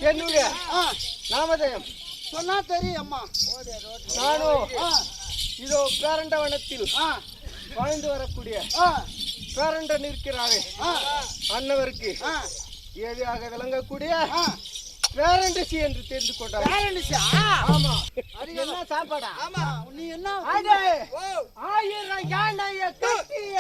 என்னுடைய நாமதயம் சொன்னா தெரியும் அம்மா. நானும் இதோ பேரண்டவனத்தில் வாழ்ந்து வரக்கூடிய பேரண்டன் இருக்கிறாரே அன்னவருக்கு ஏழையாக விளங்கக்கூடிய பேரண்டசி என்று தெரிந்து கொண்டார். ஆமா, அது என்ன சாப்பாடா? ஆமா, நீ என்ன 1000 யானைய கட்டிய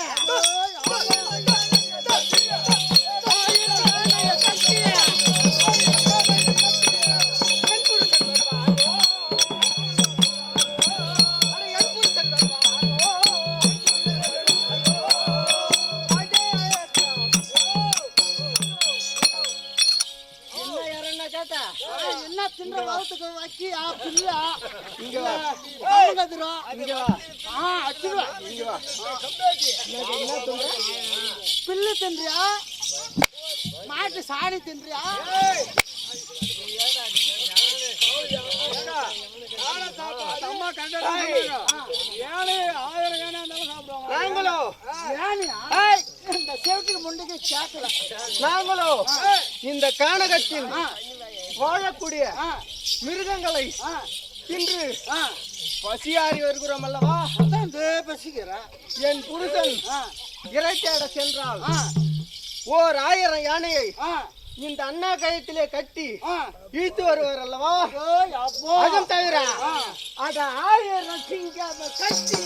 என்ன தின்ற வளத்துக்கு வைக்கி பில்ல இங்க வா, இங்க வா, அச்சுவா இங்க வா. என்ன சொல்ற? பில்லு தின்றியா, மாட்டு சாணி தின்றியா? இந்த சேவத்துக்கு முன்னுக்கு கேட்கல. நாங்களோ இந்த கானகத்தில் வாழக்கூடிய மிருகங்களை தின்று பசியாறி வருகிறோம் அல்லவா? பசிக்கிறேன். என் புருஷன் இறைச்சேட சென்றால் ஓர் 1000 யானையை இந்த அண்ணா கயத்திலே கட்டி இழுத்து வருவார் அல்லவா? அதுவும் தவிர அத 1000 சிங்காம கட்டி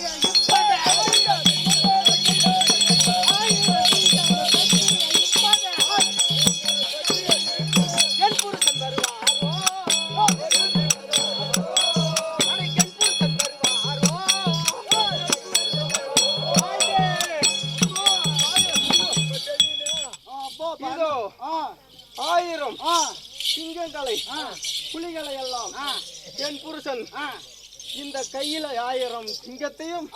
இதோ 1000 சிங்கங்களை புலிகளை எல்லாம் என் புருஷன் இந்த கையில 1000 சிங்கத்தையும்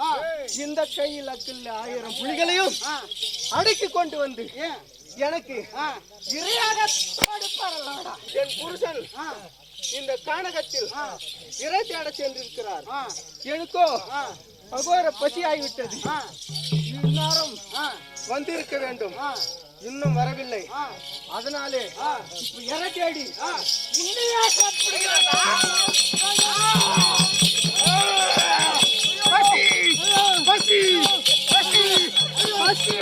இந்த கையில 1000 புலிகளையும் அடக்கி கொண்டு வந்து எனக்கு இரையாக கொடுப்பாரல்லடா. என் புருஷன் இந்த கானகத்தில் இறை தேட சென்றிருக்கிறார். எனக்கோ அகோர பசி ஆகிவிட்டது. இந்நேரம் வந்திருக்க வேண்டும், இன்னும் வரவில்லை. அதனாலே இறை தேடி இன்னையா சாப்பிடுகிறதா? பசி பசி பசி பசி.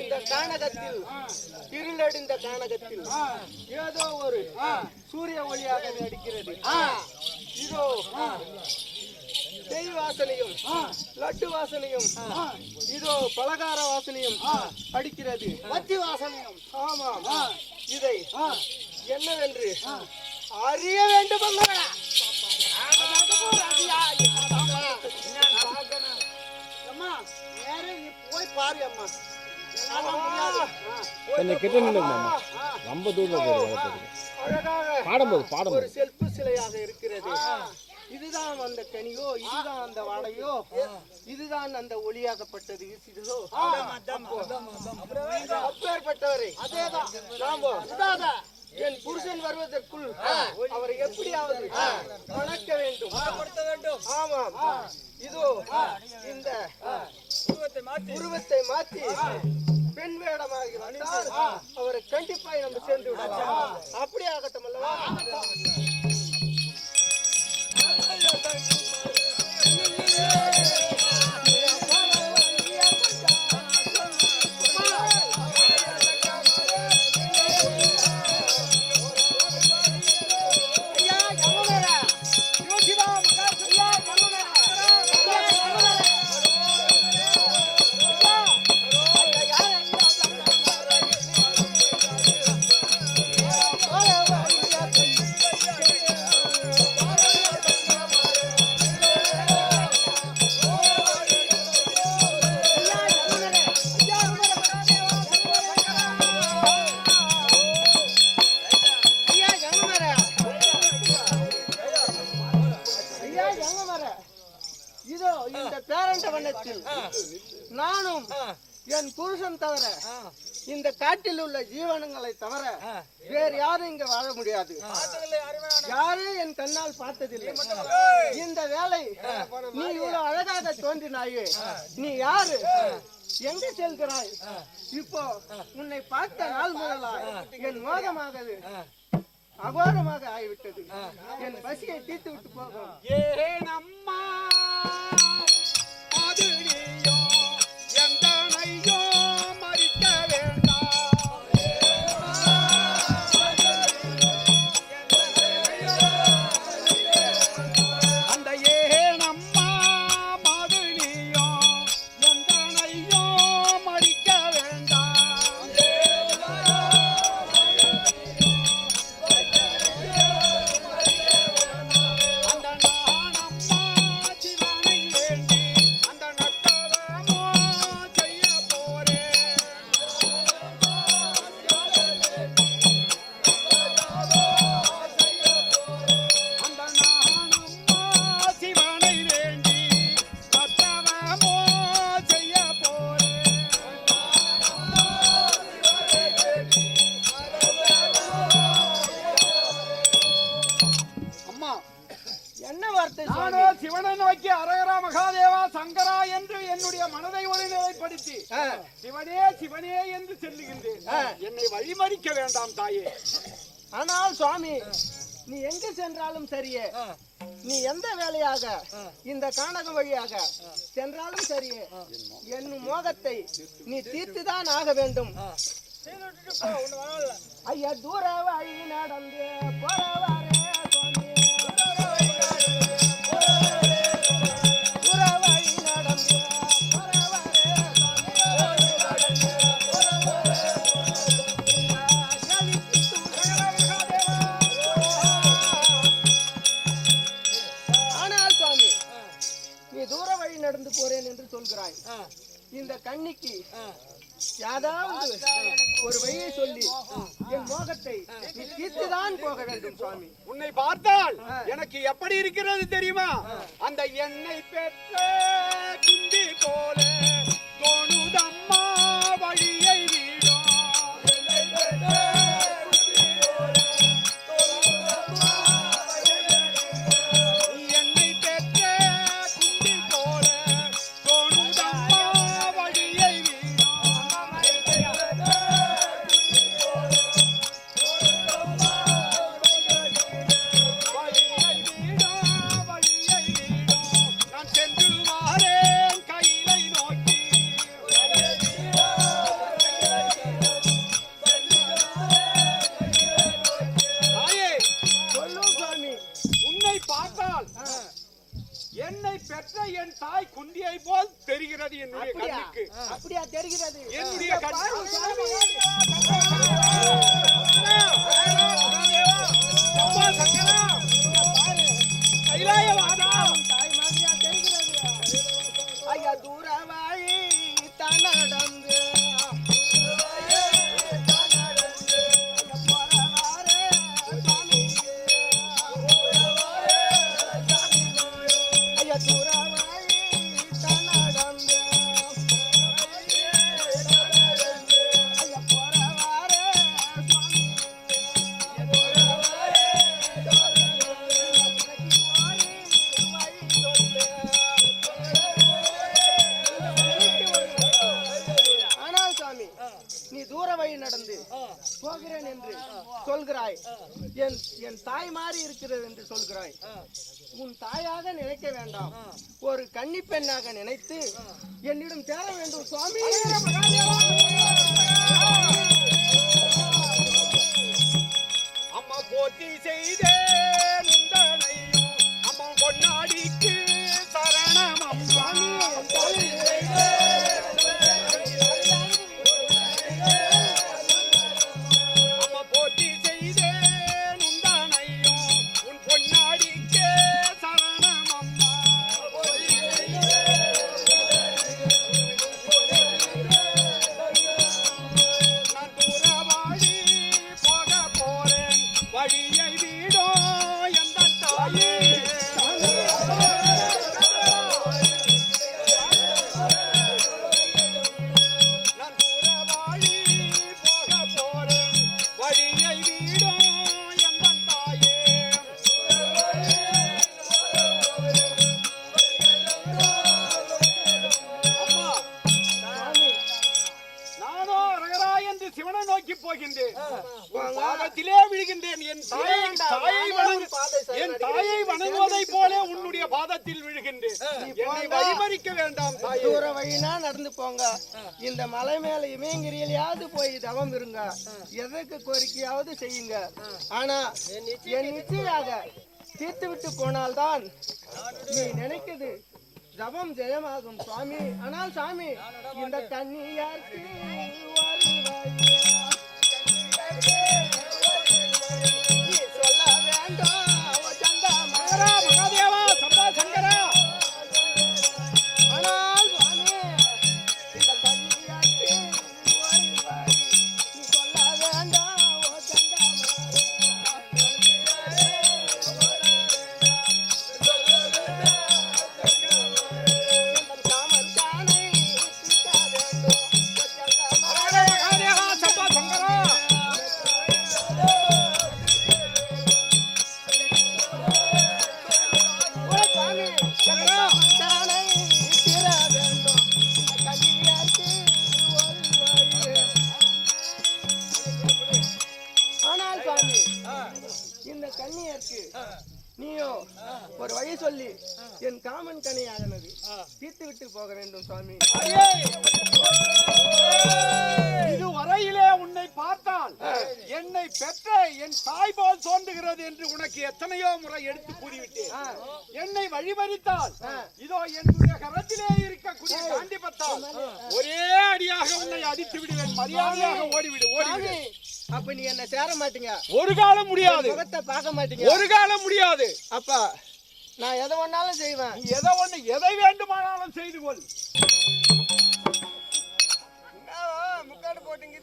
இந்த கானகத்தில் இருளடிந்த கானகத்தில் ஏதோ ஒரு சூரிய ஒளியாக அடிக்கிறது. இதோ நெய் வாசனையும் லட்டு வாசனையும் இதோ பலகார வாசனையும் அடிக்கிறது. பத்தி வாசனையும். ஆமாம், இதை என்னவென்று அறிய வேண்டும். அம்மா நேரே நீ போய் பாரு அம்மா. கொஞ்சம் கிட்ட நின்னுமா, ரொம்ப தூரம் பாடும்போது ஒரு செல்பு சிலையாக இருக்கிறது. இதுதான் அந்த கனியோ, இதுதான் அந்த வாடையோ, இதுதான் அந்த ஒளியாகப்பட்டது. இதுதோ அப்பேற்பட்டவரை அதேதான் என் புருஷன் வருவதற்குள் அவரை எப்படியாவது வளர்க்க வேண்டும். ஆமாம், இதோ இந்த உருவத்தை மாற்றி பெண் வேடமாகி வந்தால் அவரை கண்டிப்பாக நம்ம சேர்ந்து விடலாம். அப்படியே ஆகட்டும் அல்லவா? இதோ இந்த பேரண்ட வண்ணத்தில் நானும் என் புருஷன் தவிர இந்த காட்டில் உள்ள ஜீவனங்களை தவிர வேறு யாரும் இங்க வாழ முடியாது. யாரும் என் கண்ணால் பார்த்ததில்லை. இந்த வேலை நீ இவ்வளவு அழகாக தோன்றினாயே, நீ யாரு, எங்க செல்கிறாய்? இப்போ உன்னை பார்த்த நாள் முதலாய் என் மோகமாகது அகோரமாக ஆகிவிட்டது. என் பசியை தீர்த்து விட்டு போகும். ஏன் அம்மா மதுரையோ எந்தனையோ மறிக்க வேண்டாம். அந்த ஏன் அம்மா மதுரையோ எந்தனையோ மறிக்க வேண்டாம். அந்த நானம்மா சிவனை வேண்டி அந்த நட்டவமோ செய்ய போறேன். அந்த நானம்மா சிவனை வேண்டி நட்டவமோ செய்ய போறேன். அம்மா, என்ன வார்த்தை நானோ சிவனை நோக்கி அரகரா மகாதேவா சங்கரா என்று என்னுடைய மனதை ஒருநிலைப்படுத்தி சிவனே சிவனே என்று செல்லுகின்றேன். என்னை வழிமறிக்க வேண்டாம் தாயே. ஆனால் சுவாமி, நீ எங்க சென்றாலும் சரியே, நீ எந்த வேலையாக இந்த கானகம் வழியாக சென்றாலும் சரியே, என் மோகத்தை நீ தீர்த்துதான் ஆக வேண்டும். ஐயா தூர வழி நடந்து போறவாரே சுவாமி, தூர வழி நடந்து போறவாரே ஆனால் சுவாமி, நீ தூர வழி நடந்து போறேன் என்று சொல்கிறாய். இந்த கன்னிக்கு யாதாவது ஒரு வழியை சொல்லி என் மோகத்தை நீ தீர்த்துதான் போக வேண்டும் சுவாமி. உன்னை பார்த்தால் எனக்கு எப்படி இருக்கிறது தெரியுமா? அந்த எண்ணெய் பெற்ற குந்தி போல தோணுதம்மா வழியை வீடும். எண்ணெய் பெற்ற குந்தி போல தோணுதம்மா வழியை வீடும். வழியை வீடும், வழியை வீடும். நான் சென்று வாரேன் கையிலை நோக்கி. தாயே, சொல்லும் சுவாமி. உன்னை பார்த்தால் என்னை பெற்ற என் தாய் குந்தியை போல் தெரிகிறது என்னுடைய கண்ணுக்கு. அப்படியா தெரிகிறது? என்னுடைய கண்ணு கைலாயவாதா தாய் மாதிரியா தெரிகிறது? ஐயா தூர வழி தான் நடந்து ஐயா தூர வழி தான் நடந்து ஐயா போறவாரே சுவாமி. ஆனால் சாமி, நீ தூர வழி நடந்து போகிறேன் என்று சொல்கிறாய். என் தாய் மாறி இருக்கிறது என்று சொல்கிறாய். உன் தாயாக நினைக்க வேண்டாம், ஒரு கன்னி பெண்ணாக நினைத்து என்னிடம் சேர வேண்டும் சுவாமி. அம்மா போத்தி செய்தேன் உந்தனையும் அம்மா பொன்னாடிக்கு சரணம் அம்மா. அம்மா போத்தி செய்தேன் உந்தனையும் உன் பொன்னாடிக்கு சரணம் அம்மா. நான் தூர வாழி போக போறேன் வழியை வீடும் பாதத்திலே விழுகின்றேன். என் தாயை வணங்குவதை போல உன்னுடைய பாதத்தில் விழுகின்றேன். என்னை வழிமறிக்க வேண்டாம். தூர வழினா நடந்து போங்க. இந்த மலை மேல இமயங்கிரியிலாவது போய் தவம் இருங்க. எதற்கு கோரிக்கையாவது செய்யுங்க. ஆனா என் நிச்சயாக தீர்த்து விட்டு போனால்தான் நீ நினைக்குது ஜபம் ஜெயமாகும் சுவாமி. ஆனால் சாமி, இந்த கன்னியார்க்கு நீ சொல்ல வேண்டாம் மகாதேவா சம்பா சங்கரா. ஆனால் சுவாமி, இந்த கன்னியார்க்கு நீ சொல்ல வேண்டாம் இந்த கன்னியருக்கு நீயோ ஒரு வழி சொல்லி என் காமன் கனியானது தீர்த்து விட்டு போக வேண்டும் சுவாமி. இதுவரையிலே உன்னை பார்த்தால் என்னை பெற்ற என் தாய் போல் தோன்றுகிறது என்று உனக்கு எத்தனையோ முறை எடுத்து கூறிவிட்டேன். என்னை வழிமறித்தால் இதோ என்னுடைய கரத்திலே இருக்கக்கூடிய காண்டிபத்தால் ஒரே அடியாக உன்னை அடித்து விடுவேன். மரியாதையாக ஓடிவிடு. அப்ப நீ என்ன சேர மாட்டீங்க. ஒரு காலம் முடியாது. முகத்தை பார்க்க மாட்டீங்க. ஒரு காலம் முடியாது. அப்பா நான் எதை ஒன்னாலும் செய்வேன். நீ எதை வேண்டுமானாலும் செய்து கொள். முக்காடு போட்டுங்க.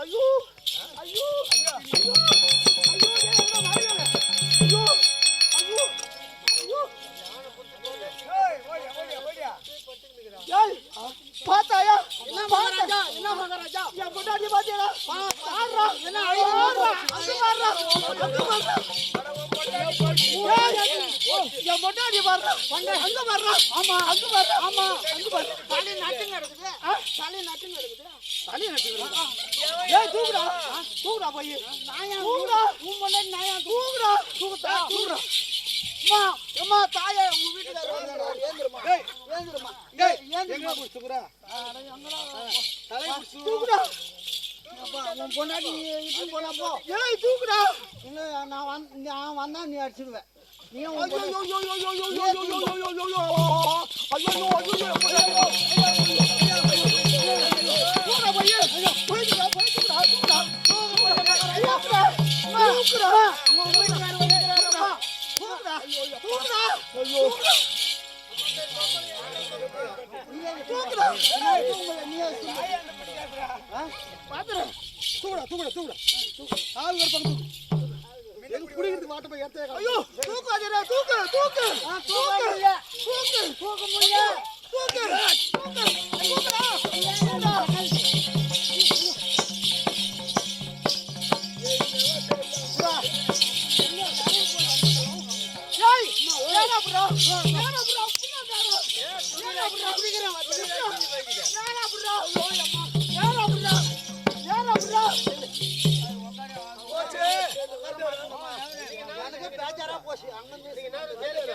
ஐயோ ஐயோ ஐயோ பாத்தாயா? என்ன மகாராஜா? என்ன மகாராஜா? என் பொண்டாட்டி பாத்தியா? பாடுறா. என்ன அழுகுறா? அங்க பாடுறா. அங்க பாடுறா. என் பொண்டாட்டி பாடுறா. அங்க பாடுறா. ஆமா அங்க பாடுறா. ஆமா அங்க பாடுறா. தலை நட்டுங்க இருக்குது. தலை நட்டுங்க இருக்குது. தலை நட்டுங்க. ஏய் தூக்குடா. தூக்குடா போய். நாயா தூக்குடா. உன் பொண்டாட்டி நாயா தூக்குடா. தூக்குடா. தூக்குடா. அம்மா அம்மா தாயே உங்க வீட்டுல ஏந்திரமா. டேய் ஏந்திரமா. டேய் ஏந்திரமா புடிச்சுக்குறா. தலை புடிச்சு தூக்குடா. அப்பா உன் பொண்டாட்டி இட்டு போடா போ. ஏய் தூக்குடா. இல்ல நான் வந்தா நீ அடிச்சிடுவே. நீ ஐயோ ஐயோ ஐயோ ஐயோ ஐயோ ஐயோ ஐயோ குடிக்கிறது வாட்ட போய் எடுத்தே. ஐயோ தூக்காதடா. தூக்கு தூக்கு தூக்கு தூக்கு தூக்க முடியல. தூக்கு தூக்கு தூக்குடா. ஏய் ஏனா ப்ரோ ஏனா ப்ரோ புள்ளடா. ஏனா ப்ரோ குடிக்கிறேன். ஏனா ப்ரோ ஏனா ப்ரோ ஏனா ப்ரோ போச்சு. எனக்கு பேஜாரா போச்சு. அங்க நீங்க கேளுங்க.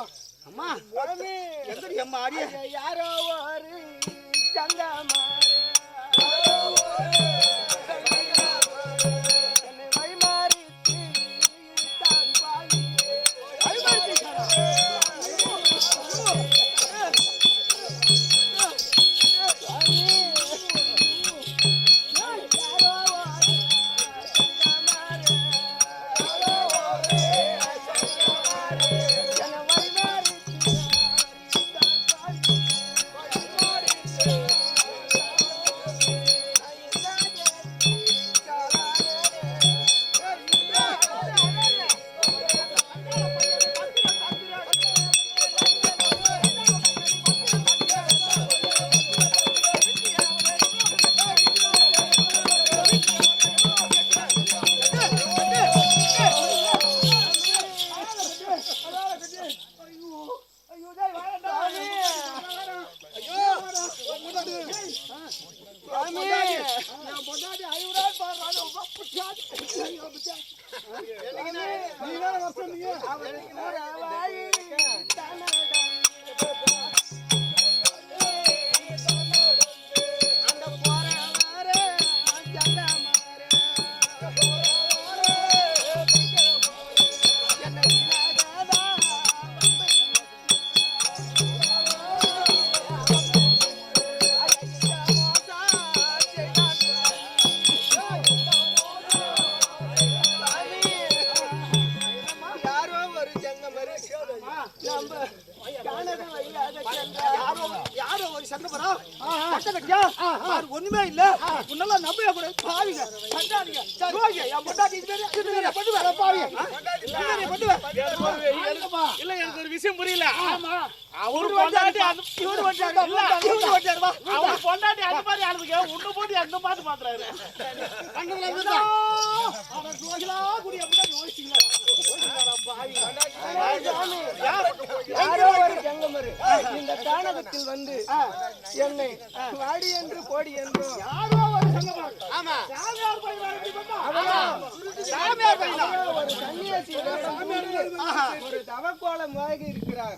வந்துடும். அம்மா சாமி எங்கடி அம்மா ஆடிய யாரோ ஒரு சங்கமாறு என்னை வழிமாறித்து தான் பாவி. ஒண்ணுமே இல்ல உன்னால நம்பிய கூட பாவிங்க சண்டாதீங்க ரோகி என் பொண்டாட்டி இதுவே பண்ணுவேன் பாவிங்க இல்ல எனக்கு ஒரு விஷயம் புரியல. ஆமா அவரு பொண்டாட்டி இவரு வந்தாரு இல்ல இவரு வந்தாரு வா அவரு பொண்டாட்டி அந்த மாதிரி ஆளுங்க உன்ன போட்டு அந்த மாதிரி மாத்துறாரு. கண்ணல இருந்தா அவன் ரோகிலா குடி அப்படியே யோசிச்சீங்களா பாவி யாரோ ஒரு ஜங்கமரு இந்த கானகத்தில் வந்து என்னை வாடி என்று போடி என்றும் யாரோ ஒரு சங்கமர் ஆமா சாமியார் போய் வரட்டி பண்ணா சாமியார் பையனா ஒரு சன்னியாசி ஒரு தவக்கோலமாக இருக்கிறார்.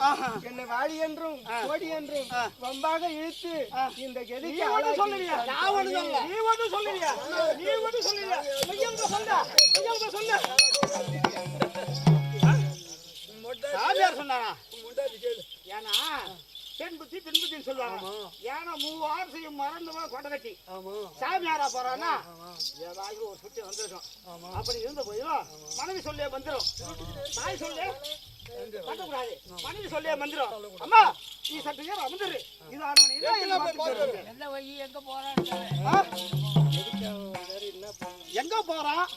என்னை வாடி என்றும் போடி என்றும் வம்பாக இழுத்து இந்த கெதிக்கு சொல்லுறியா நான் ஒண்ணு சொல்ல நீ ஒண்ணு சொல்லுறியா நீங்க சொல்ல சாமியார் சொன்னானா ஏன்னா பெண் புத்தி பெண் புத்தின்னு சொல்லுவாங்க. ஏன்னா 3 ஆசையும் மறந்துவா கொண்டை கட்டி சாமியாரா போறான்னா ஏதாவது ஒரு சுட்டி வந்துருக்கும். அப்படி இருந்த போயிடும் மனைவி சொல்லே வந்துடும். தாய் சொல்லே கட்டக்கூடாது மனைவி சொல்லே வந்துடும். அம்மா நீ சற்று நேரம் அமர்ந்துரு இது எங்க போறான்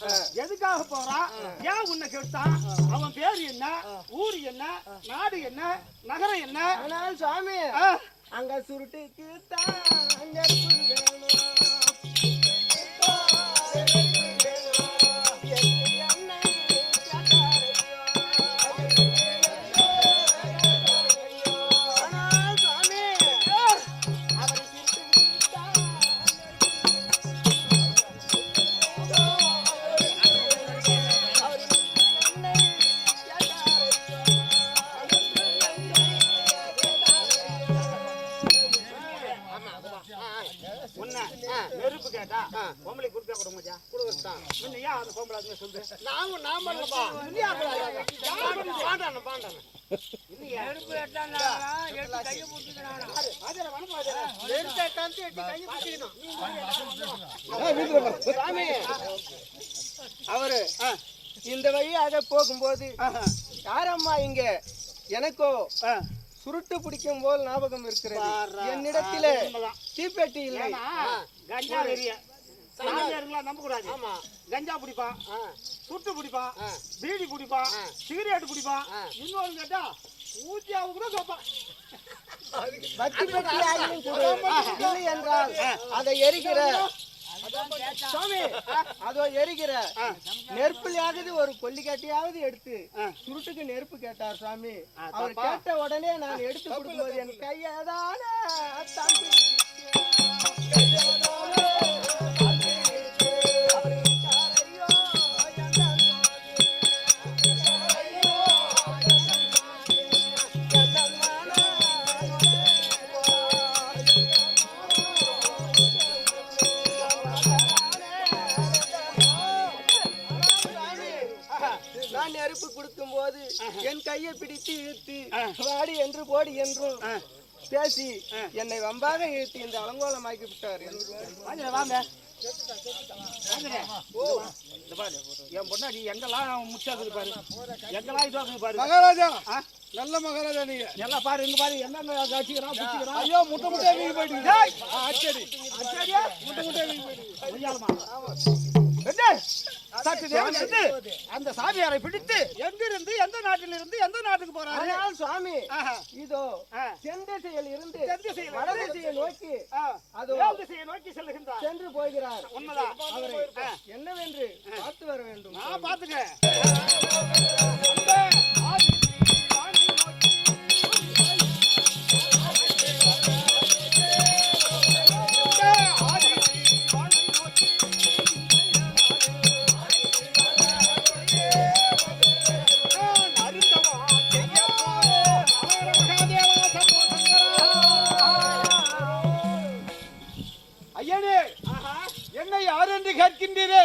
எதுக்காக போறான் ஏன் உன்னை கேட்டான் அவன் பேர் என்ன ஊர் என்ன நாடு என்ன நகரம் என்ன. ஆனால் சுவாமி அங்க சுருட்டுக்கு தான் நெருப்பு கேட்டா பொம்பளை குடுப்பா கொடுங்க கொடுத்தான் ஏன் அந்த பொம்பளை அதுன்னு சொல்லு நாம இல்லப்பா பாண்டான பாண்டான இல்லையா நெருப்பு எட்டானா எடுத்து கைய புடிச்சுக்கறானா அதல வனபாத நெருப்பு எட்டாந்து எட்டி கைய புடிச்சுக்கணும். சாமி அவரு இந்த வழியாக போகும்போது யாரம்மா இங்க எனக்கோ சுருட்டு பிடிக்கும் போல் ஞாபகம் இருக்கிறது. என்னிடத்திலே தீப்பெட்டி இல்லை. கஞ்சா வெறிய சாமியாருங்களா நம்ப கூடாது. கஞ்சா பிடிப்பான் சுட்டு பிடிப்பான் பீடி பிடிப்பான் சிகரெட் பிடிப்பான் இன்னொரு கேட்டா ஊத்தியாவு கூட கேட்பான். பத்தி பெட்டி ஆகியும் இல்லை என்றால் அதை எரிகிற சுவாமி அதோ எரிகிற நெருப்புலையாவது ஒரு கொல்லிக்காட்டியாவது எடுத்து சுருட்டுக்கு நெருப்பு கேட்டார் சுவாமி. அவர் கேட்ட உடனே நான் எடுத்து கொடுக்கும்போது என் கையதான கையை பிடித்து இழுத்து வாடி என்று போடி என்றும் பேசி என்னை வம்பாக இழுத்து இந்த அலங்கோலமாக்கி விட்டார். வாங்க என் பொண்ணாடி எங்கெல்லாம் முச்சாக்குது பாரு, எங்கெல்லாம் இதுவாக்குது பாரு. மகாராஜா, நல்ல மகாராஜா நீங்க. எல்லாம் பாரு, இங்க பாரு, என்னங்க கட்சிக்கிறான் புடிச்சுக்கிறான். ஐயோ, முட்டை முட்டை வீங்கி போயிடுங்க. அச்சடி சரியா முட்டை முட்டை வீங்கி போயிடுங்க. ஐயாலுமா சற்று நேரம் இருந்து அந்த சாமியாரை பிடித்து எங்கிருந்து எந்த நாட்டிலிருந்து எந்த நாட்டுக்கு போறாரு? ஆனால் சுவாமி இதோ தென் திசையில் இருந்து வட திசையை நோக்கி அதோ திசையை நோக்கி செல்லுகின்றார், சென்று போகிறார். உண்மைதான். அவரை என்னவென்று பார்த்து வர வேண்டும். நான் பாத்துக்க. ஐயனே, என்னை யார் என்று கேட்கின்றீரே?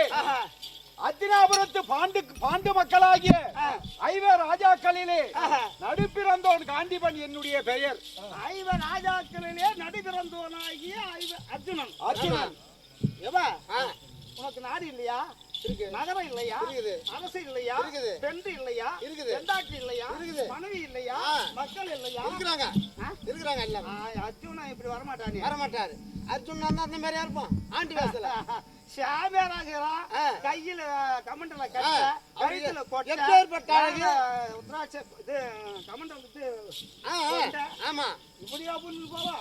அத்தினாபுரத்து பாண்டு மக்களாகிய ஐவர் ராஜாக்களிலே நடுப்பிறந்தோன் காண்டிபன் என்னுடைய பெயர். ஐவர் ராஜாக்களிலே நடுபிறந்தவனாகிய அர்ஜுனன். அர்ஜுனன். எவா உனக்கு நாடு இல்லையா? நகரம் இல்லையா? அரசு இல்லையா? பெண்டு இல்லையா? பெண்டாட்சி இல்லையா? மனைவி இல்லையா? மக்கள் இல்லையா? இருக்கிறாங்க இல்ல. அர்ஜுனன் இப்படி வரமாட்டானே. வரமாட்டாரு. அர்ஜுனன் அந்த மாதிரியா இருப்பான். ஆண்டி வாசல சாமியாராகிறான், கையில கமண்டல கட்ட, கழுத்துல கொட்டை, எப்பேற்பட்ட உத்ராட்ச இது கமண்டல் இது. ஆமா, இப்படியா புண்ணு போவா?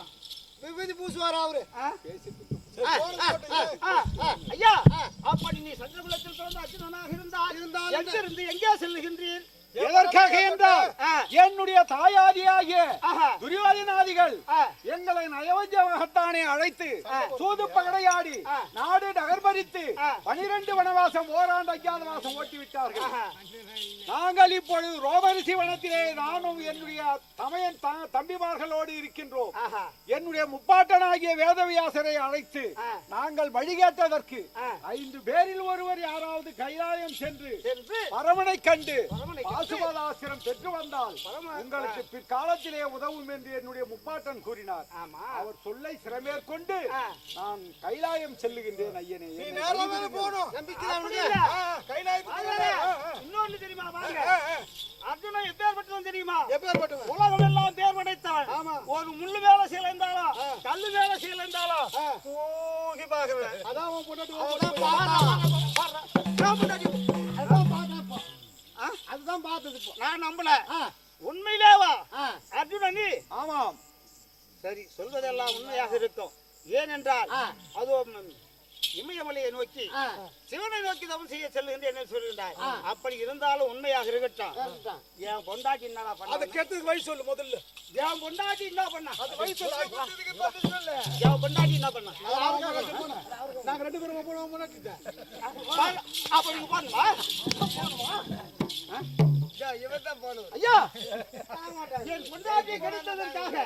விபூதி பூசுவாரா அவரு? ஐயா, அப்படி நீ சந்திரகுலத்தில் பிறந்த அர்ஜுனனாக இருந்தால் எங்கிருந்து எங்கே செல்லுகின்றீர்? எதற்காக என்றால் என்னுடைய தாயாதியாகிய துரியோதனாதிகள் எங்களை நயவஞ்சகத்தானே அழைத்து சூது பகடையாடி நாடு நகர்பறித்து 12 வனவாசம் ஓராண்டு அஜ்ஞாதவாசம் ஓட்டிவிட்டார்கள். நாங்கள் இப்பொழுது ரோமரிசி வனத்திலே நானும் என்னுடைய தமையன் தம்பிமார்களோடு இருக்கின்றோம். என்னுடைய முப்பாட்டனாகிய வேதவியாசரை அழைத்து நாங்கள் வழிகேட்டதற்கு 5 பேரில் ஒருவர் யாராவது கைலாயம் சென்று பரமனை கண்டு பாசுபதாசிரம் பெற்று வந்தால் உங்களுக்கு பிற்காலத்திலே உதவும் என்று என்னுடைய முப்பாட்டன் கூறினார். அவர் சொல்லை சிறமேற்கொண்டு நான் கைலாயம் செல்லுகின்றேன். ஐயனே, இன்னொன்னு தெரியுமா? அர்ஜுனன் எப்பேற்பட்டவன் தெரியுமா? உலகம் எல்லாம் தேர் படைத்தான். ஒரு முள்ளு வேலை செய்யலைந்தாலும் கல்லு வேலை செய்யலைந்தாலும் தூக்கி பார்க்கிறேன். அதுதான் பார்த்தது. நான் நம்பல. உண்மையிலேவா அர்ஜுனன்? ஆமாம். சரி, சொல்வதெல்லாம் உண்மையாக இருக்கும். ஏனென்றால் அது இமயமலையை நோக்கி சிவனை நோக்கி தவம் செய்ய செல்லுகின்ற என்ன சொல்கின்றார். அப்படி இருந்தாலும் உண்மையாக இருக்கட்டும். என் பொண்டாட்டி என்னடா பண்ண? அதை கேட்டதுக்கு வழி சொல்லு முதல்ல. என் பொண்டாட்டி என்ன பண்ண? அது வழி சொல்லு. என் பொண்டாட்டி என்ன பண்ண? நாங்க 2 பேரும் போனோம். அப்ப நீங்க பாருங்க. ஐயா, என் பொண்டாட்டி கிடைத்ததற்காக,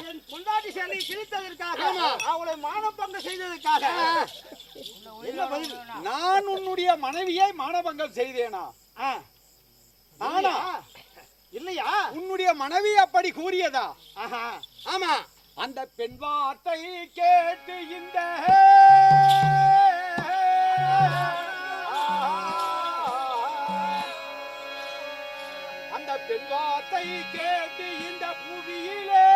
என் பொண்டாட்டி சேலை கிழித்ததற்காக, அவளை மானபங்கம் செய்ததற்காக என்ன பதில்? நான் உன்னுடைய மனைவியை மானபங்கம் செய்தேனா? ஆனா இல்லையா? உன்னுடைய மனைவி அப்படி கூறியதா? ஆமா, அந்த பெண் வார்த்தை கேட்டு இந்த பெண் வார்த்தை கேட்டு இந்த புவியிலே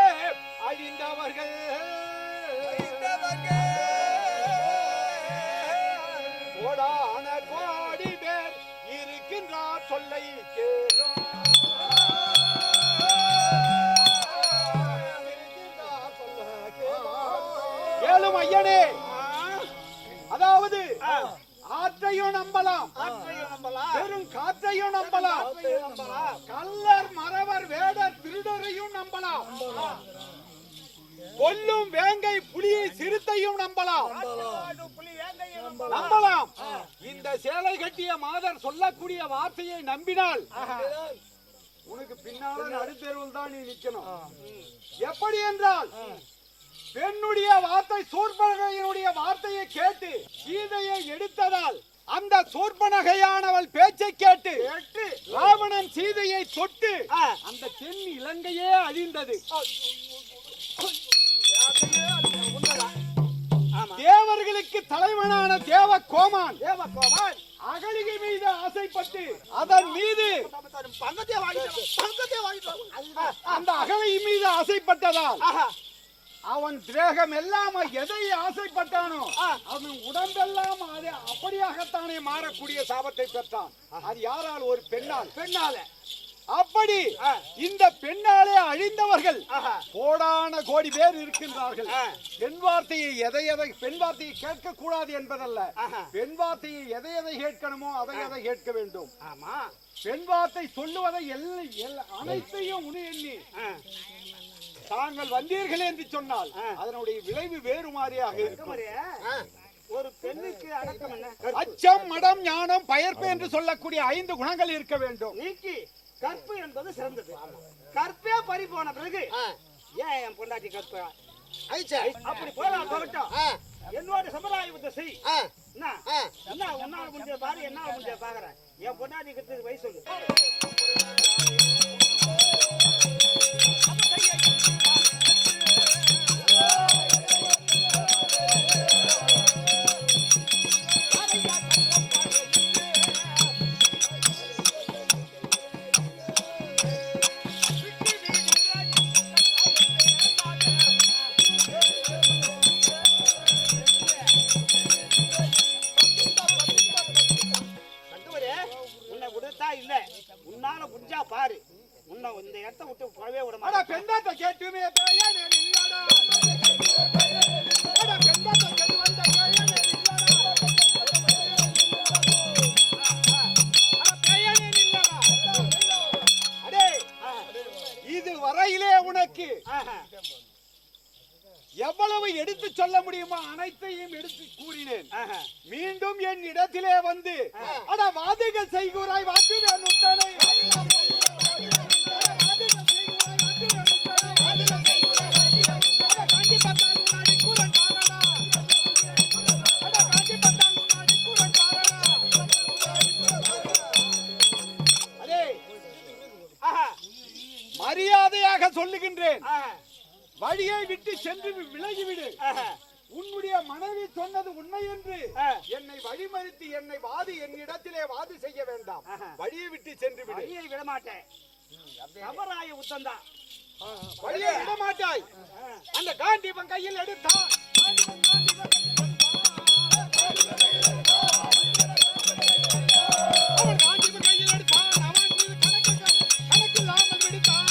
அழிந்தவர்கள் கோடான கோடி பேர் இருக்கின்றார் சொல்லை கேளும் ஐயனே. அதாவது ஆற்றையும் நம்பலாம், பெரும் காற்றையும் நம்பலாம், கள்ளர் மறவர் வேடர் திருடரையும் நம்பலாம், கொல்லும் வேங்கை புலியை சிறுத்தையும் நம்பலாம். இந்த சேலை கட்டிய மாதர் சொல்லக்கூடிய வார்த்தையை நம்பினால் உனக்கு பின்னால நடுத்தெருவில் தான் நீ நிக்கணும். எப்படி என்றால் பெண்ணுடைய வார்த்தை சூர்பனகையினுடைய வார்த்தையை கேட்டு சீதையை எடுத்ததால் அந்த சூர்பனகையானவள் பேச்சை கேட்டு ராவணன் சீதையை தொட்டு அந்த தென் இலங்கையே அழிந்தது. தேவர்களுக்கு தலைவனான தேவகோமான் அகலிகை மீது ஆசைப்பட்டு அதன் மீது அந்த அகலை மீது ஆசைப்பட்டதால் அவன் திரேகம் எல்லாம் எதை ஆசைப்பட்டானோ அவன் உடம்பெல்லாம் அப்படியாகத்தானே மாறக்கூடிய சாபத்தை பெற்றான். அது யாரால்? ஒரு பெண்ணால. அப்படி இந்த பெண்ணாலே அழிந்தவர்கள் கோடான கோடி பேர் இருக்கின்றார்கள். பெண் வார்த்தையை பெண் வார்த்தையை கேட்க கூடாது என்பதல்ல, பெண் வார்த்தையை எதை கேட்கணுமோ அதை கேட்க வேண்டும். ஆமா, பெண் வார்த்தை சொல்லுவதை அனைத்தையும் எண்ணி தாங்கள் வந்தீர்கள் என்று சொன்னால் அதனுடைய விளைவு வேறு மாதிரியாக இருக்கும். ஒரு பெண்ணுக்கு அடக்கம் என்ன? அச்சம், மடம், ஞானம், பயர்ப்பு என்று சொல்லக்கூடிய 5 குணங்கள் இருக்க வேண்டும். நீக்கி கற்பு என்பது சிறந்தது. கற்பே பறி போன பிறகு ஏன் என் பொண்டாட்டி கற்ப அப்படி போலாம் போகட்டும். என்னோட சமுதாய உத்தசி என்ன உன்னால முடிஞ்ச பாரு, என்னால முடிஞ்ச பாக்குறேன். என் பொண்டாட்டி கத்துக்கு வயசு சொல்லு. உன்னால முடிஞ்சா பாரு, உன்னை இந்த இடத்தை விட்டு போகவே விட மாட்டேன். பெண்ணாட்ட கேட்டுமே இது வரையிலே உனக்கு எவ்வளவு எடுத்து சொல்ல முடியுமோ அனைத்தையும் எடுத்து கூறினேன். மீண்டும் என் இடத்திலே வந்து வாதிகள் செய்கிறாய், வாக்குவேன் உண்டனை. மரியாதையாக சொல்லுகின்றேன், வழியை விட்டு சென்று விலகிவிடு. உன்னுடைய மனைவி சொன்னது உண்மை என்று என்னை வழிமறித்து என் இடத்திலே வாது செய்ய வேண்டாம். வழியை விட்டு சென்று விடு. வழியை விட மாட்டேன். சமராய உத்தந்தா வழியை விட மாட்டாய். அந்த காண்டீபம் கையில் எடுத்தான். அவன் காண்டீபம் கையில் எடுத்தான். அவன் கணக்கில்லாமல் விடுத்தான்.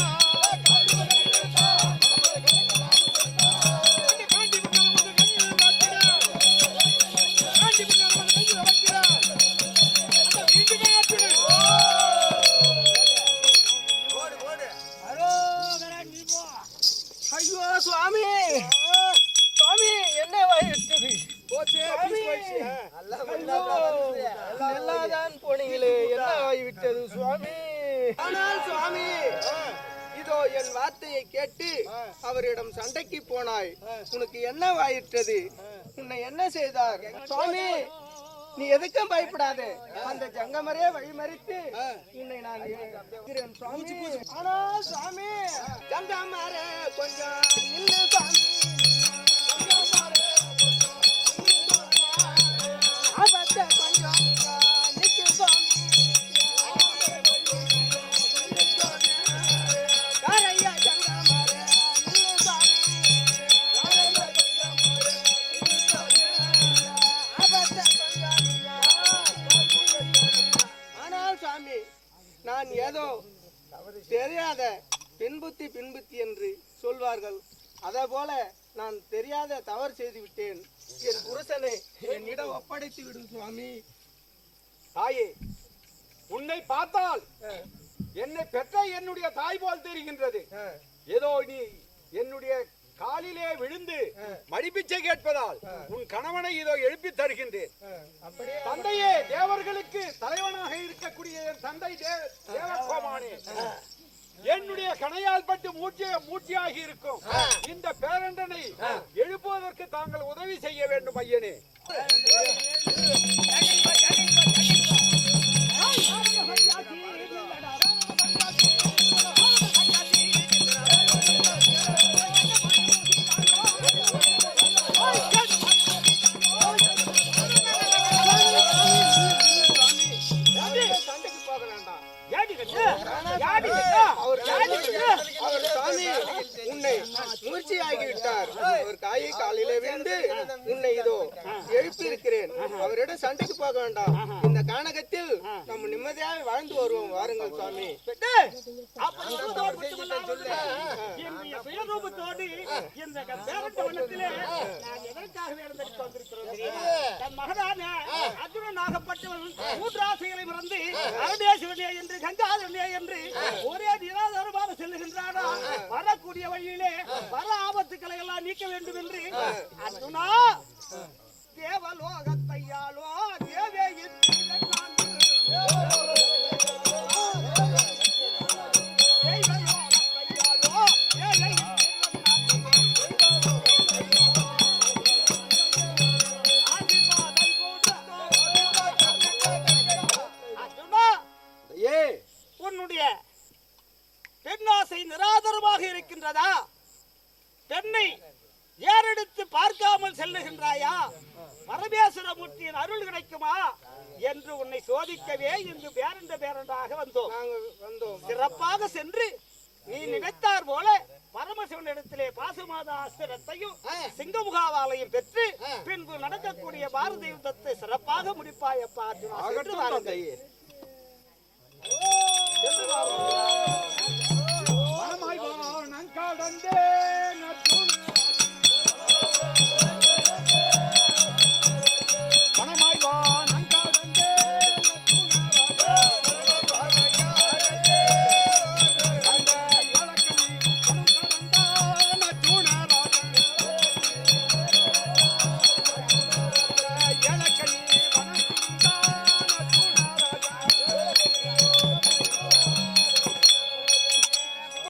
ஐயோ சுவாமி, சுவாமி என்ன வாயிட்டது? நல்லாதான் போனீங்களே, என்ன வாய்விட்டது சுவாமி? ஆனால் சுவாமி, இதோ என் வார்த்தையை கேட்டு அவரிடம் சண்டைக்கு போனாய். உனக்கு என்ன வாயிட்டது? உன்னை என்ன செய்தார்? சுவாமி, நீ எதுக்கும் பயப்படாதே. அந்த ஜங்கமரே வழிமறித்து உன்னை நான் இருக்கிறேன் சுவாமி. ஆனால் சுவாமி, ஜங்கமரே கொஞ்சம் நில்லு சுவாமி. ஆபத்தை கொஞ்சம் நிக்கு சுவாமி. காரையா ஜங்கமரே நில்லு சுவாமி. ஆனால் சுவாமி, நான் ஏதோ தெரியாத பின்புத்தி என்று சொல்வார்கள். அதே போல நான் தெரியாத தவறு செய்து விட்டேன். என் புருஷனை என்னிடம் ஒப்படைத்து விடும் சுவாமி. தாயே, உன்னை பார்த்தால் என்னை பெற்ற என்னுடைய தாய் போல் தெரிகின்றது. ஏதோ நீ என்னுடைய காலிலே விழுந்து மடிப்பிச்சை கேட்பதால் உன் கணவனை இதோ எழுப்பி தருகின்றேன். தந்தையே, தேவர்களுக்கு தலைவனாக இருக்கக்கூடிய என் தந்தை தேவகோமானே, என்னுடைய கணையால் பட்டு மூச்சியாகி இருக்கும் இந்த பேரண்டனை எழுப்புவதற்கு தாங்கள் உதவி செய்ய வேண்டும் ஐயனே. மூர்ச்சியாகிவிட்டார். ஒரு காயை காலையிலே விழுந்து உன்னை இதோ எழுப்பி இருக்கிறேன். அவரிடம் சண்டைக்கு போக வேண்டாம். இந்த கானகத்தில் நம்ம நிம்மதியாக வாழ்ந்து வருவோம். வாருங்கள் சுவாமி. என்னுடைய சுயரூபத்தோடு இந்த பேரண்ட வனத்திலே நான் எதற்காக நடந்திருக்க வந்திருக்கிறோம் தெரியுமா? தன் மகனான அர்ஜுனனாகப்பட்டவன் மூன்றாசைகளை மறந்து அரதேசுவனே என்று கங்காதவனே என்று ஒரே நிராதாரமாக செல்லுகின்றானா? வரக்கூடிய வழியிலே வர ஆபத்துக்களை எல்லாம் நீக்க வேண்டும் என்று அர்ஜுனா தேவலோகத்தையாலோ தேவே உன்னுடைய பெண்ணாசை நிராதரமாக இருக்கின்றதா? பெண்ணை ஏறெடுத்து பார்க்காமல் செல்லுகின்றாயா? பரமேஸ்வரமூர்த்தியின் அருள் கிடைக்குமா என்று உன்னை சோதிக்கவே இங்கு பேரண்டாக வந்தோம். சிறப்பாக சென்று நீ நினைத்தார் போல பரமசிவன் இடத்திலே பாசுமாதா அஸ்திரத்தையும் சிங்கமுகாவாலையும் பெற்று பின்பு நடக்கக்கூடிய பாரத யுத்தத்தை சிறப்பாக முடிப்பாயப்பா.